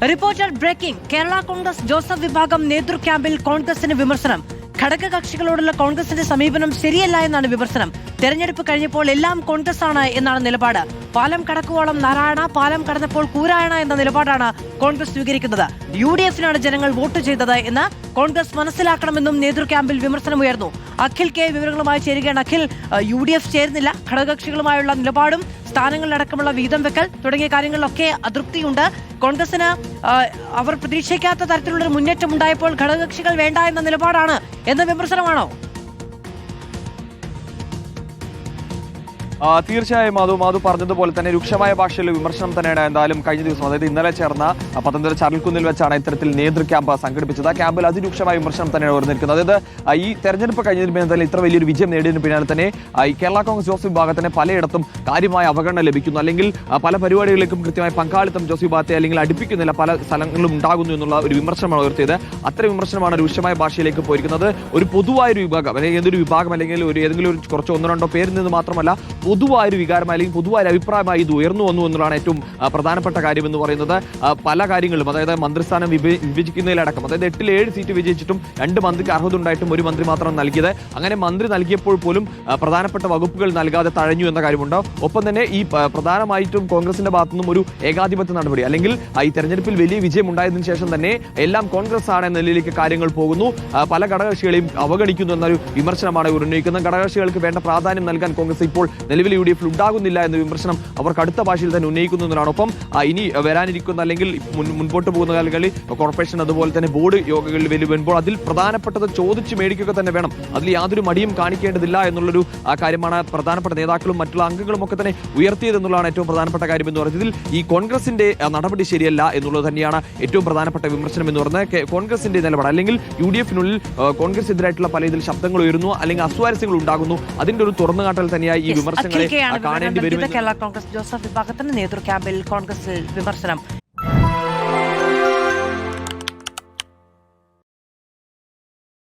Reporter breaking. Kerala Congress Joseph വിഭാഗം നേതൃ ക്യാമ്പിൽ കോൺഗ്രസിന് വിമർശനം. ഘടകകക്ഷികളോടുള്ള കോൺഗ്രസിന്റെ സമീപനം ശരിയല്ല എന്നാണ് വിമർശനം. തെരഞ്ഞെടുപ്പ് കഴിഞ്ഞപ്പോൾ എല്ലാം കോൺഗ്രസ് ആണ് എന്നാണ് നിലപാട്. പാലം കടക്കുവോളം നാരായണ, പാലം കടന്നപ്പോൾ കൂരായണ എന്ന നിലപാടാണ് കോൺഗ്രസ് സ്വീകരിക്കുന്നത്. UDF-നാണ് ജനങ്ങൾ വോട്ട് ചെയ്തത് എന്ന് കോൺഗ്രസ് മനസ്സിലാക്കണമെന്നും നേതൃ ക്യാമ്പിൽ വിമർശനമുയർന്നു. അഖിൽ കെ വിവരങ്ങളുമായി ചേരുകയാണ്. അഖിൽ, UDF ചേരുന്നില്ല, ഘടകകക്ഷികളുമായുള്ള നിലപാടും സ്ഥാനങ്ങളിലടക്കമുള്ള വീതം വെക്കൽ തുടങ്ങിയ കാര്യങ്ങളിലൊക്കെ അതൃപ്തിയുണ്ട്. കോൺഗ്രസിന് അവർ പ്രതീക്ഷിക്കാത്ത തരത്തിലുള്ളൊരു മുന്നേറ്റം ഉണ്ടായപ്പോൾ ഘടകകക്ഷികൾ വേണ്ട എന്ന നിലപാടാണ് എന്ന വിമർശനമാണോ? തീർച്ചയായും മാധു പറഞ്ഞതുപോലെ തന്നെ രൂക്ഷമായ ഭാഷയിലെ വിമർശനം തന്നെയാണ് എന്തായാലും കഴിഞ്ഞ ദിവസം, അതായത് ഇന്നലെ ചേർന്ന പത്തനംതിട്ട ചരൽക്കുന്നിൽ വെച്ചാണ് ഇത്തരത്തിൽ നേതൃ ക്യാമ്പ് സംഘടിപ്പിച്ചത്. ആ ക്യാമ്പിൽ അതിരൂക്ഷമായ വിമർശനം തന്നെയാണ് ഉയർന്നിരിക്കുന്നത്. അതായത് ഈ തെരഞ്ഞെടുപ്പ് കഴിഞ്ഞതിന് പിന്നാലെ തന്നെ ഇത്ര വലിയൊരു വിജയം നേടിയതിന് പിന്നാലെ തന്നെ ഈ കേരള കോൺഗ്രസ് ജോസഫ് വിഭാഗത്തിന് പലയിടത്തും കാര്യമായ അവഗണന ലഭിക്കുന്നു, അല്ലെങ്കിൽ പല പരിപാടികളിലേക്കും കൃത്യമായ പങ്കാളിത്തം ജോസഫ് വിഭാഗത്തെ അല്ലെങ്കിൽ അടുപ്പിക്കുന്നില്ല, പല സ്ഥലങ്ങളും ഉണ്ടാകുന്നു എന്നുള്ള ഒരു വിമർശനമാണ് ഉയർത്തിയത്. അത്തരം വിമർശനമാണ് രൂക്ഷമായ ഭാഷയിലേക്ക് പോയിരിക്കുന്നത്. ഒരു പൊതുവായൊരു വിഭാഗം, അല്ലെങ്കിൽ ഏതൊരു വിഭാഗം അല്ലെങ്കിൽ ഏതെങ്കിലും ഒരു കുറച്ച് ഒന്നോ രണ്ടോ പേരിൽ നിന്ന് മാത്രമല്ല, പൊതുവായൊരു വികാരം അല്ലെങ്കിൽ പൊതുവായൊരു അഭിപ്രായമായി ഇത് ഉയർന്നു വന്നു എന്നുള്ളതാണ് ഏറ്റവും പ്രധാനപ്പെട്ട കാര്യം എന്ന് പറയുന്നത്. പല കാര്യങ്ങളും, അതായത് മന്ത്രിസ്ഥാനം വിഭജിക്കുന്നതിലടക്കം, അതായത് 8-ൽ 7 സീറ്റ് വിജയിച്ചിട്ടും 2 മന്ത്രിക്ക് അർഹത ഉണ്ടായിട്ടും 1 മന്ത്രി മാത്രം നൽകിയത്. അങ്ങനെ മന്ത്രി നൽകിയപ്പോൾ പോലും പ്രധാനപ്പെട്ട വകുപ്പുകൾ നൽകാതെ തഴഞ്ഞു എന്ന കാര്യമുണ്ട്. ഒപ്പം തന്നെ ഈ പ്രധാനമായിട്ടും കോൺഗ്രസിന്റെ ഭാഗത്തുനിന്നും ഒരു ഏകാധിപത്യ നടപടി, അല്ലെങ്കിൽ ഈ തെരഞ്ഞെടുപ്പിൽ വലിയ വിജയം ഉണ്ടായതിനു ശേഷം തന്നെ എല്ലാം കോൺഗ്രസ് ആണ് എന്ന നിലയിലേക്ക് കാര്യങ്ങൾ പോകുന്നു, പല ഘടകകക്ഷികളെയും അവഗണിക്കുന്നു എന്നൊരു വിമർശനമാണ് ഉന്നയിക്കുന്നത്. ഘടകകക്ഷികൾക്ക് വേണ്ട പ്രാധാന്യം നൽകാൻ കോൺഗ്രസ് ഇപ്പോൾ നിലവിൽ UDF ഉണ്ടാകുന്നില്ല എന്ന വിമർശനം അവർ കടുത്ത ഭാഷയിൽ തന്നെ ഉന്നയിക്കുന്നു എന്നതാണ്. ഒപ്പം ഇനി വരാനിരിക്കുന്ന അല്ലെങ്കിൽ മുൻപോട്ട് പോകുന്ന കാലങ്ങളിൽ കോർപ്പറേഷൻ അതുപോലെ തന്നെ ബോർഡ് യോഗങ്ങളിൽ വരുമ്പോൾ അതിൽ പ്രധാനപ്പെട്ടത് ചോദിച്ച് മേടിക്കുക തന്നെ വേണം, അതിൽ യാതൊരു മടിയും കാണിക്കേണ്ടതില്ല എന്നുള്ളൊരു കാര്യമാണ് പ്രധാനപ്പെട്ട നേതാക്കളും മറ്റുള്ള അംഗങ്ങളും ഒക്കെ തന്നെ ഉയർത്തിയതെന്നുള്ളതാണ് ഏറ്റവും പ്രധാനപ്പെട്ട കാര്യം എന്ന് പറയുന്നത്. ഈ കോൺഗ്രസിന്റെ നടപടി ശരിയല്ല എന്നുള്ളത് തന്നെയാണ് ഏറ്റവും പ്രധാനപ്പെട്ട വിമർശനം എന്ന് പറയുന്നത്. കോൺഗ്രസിന്റെ നിലപാട്, അല്ലെങ്കിൽ UDF-നുള്ളിൽ കോൺഗ്രസിനെതിരായിട്ടുള്ള പല ഇതിൽ ശബ്ദങ്ങൾ ഉയരുന്നു, അല്ലെങ്കിൽ അസ്വാരസ്യങ്ങൾ ഉണ്ടാകുന്നു. അതിന്റെ ഒരു തുറന്നുകാട്ടൽ തന്നെയായി ഈ വിമർശനങ്ങളെ കാണേണ്ടി വരും. കേരള കോൺഗ്രസ് ജോസഫ് വിഭാഗത്തിന്റെ നേതൃ ക്യാമ്പിൽ കോൺഗ്രസിൽ വിമർശനം.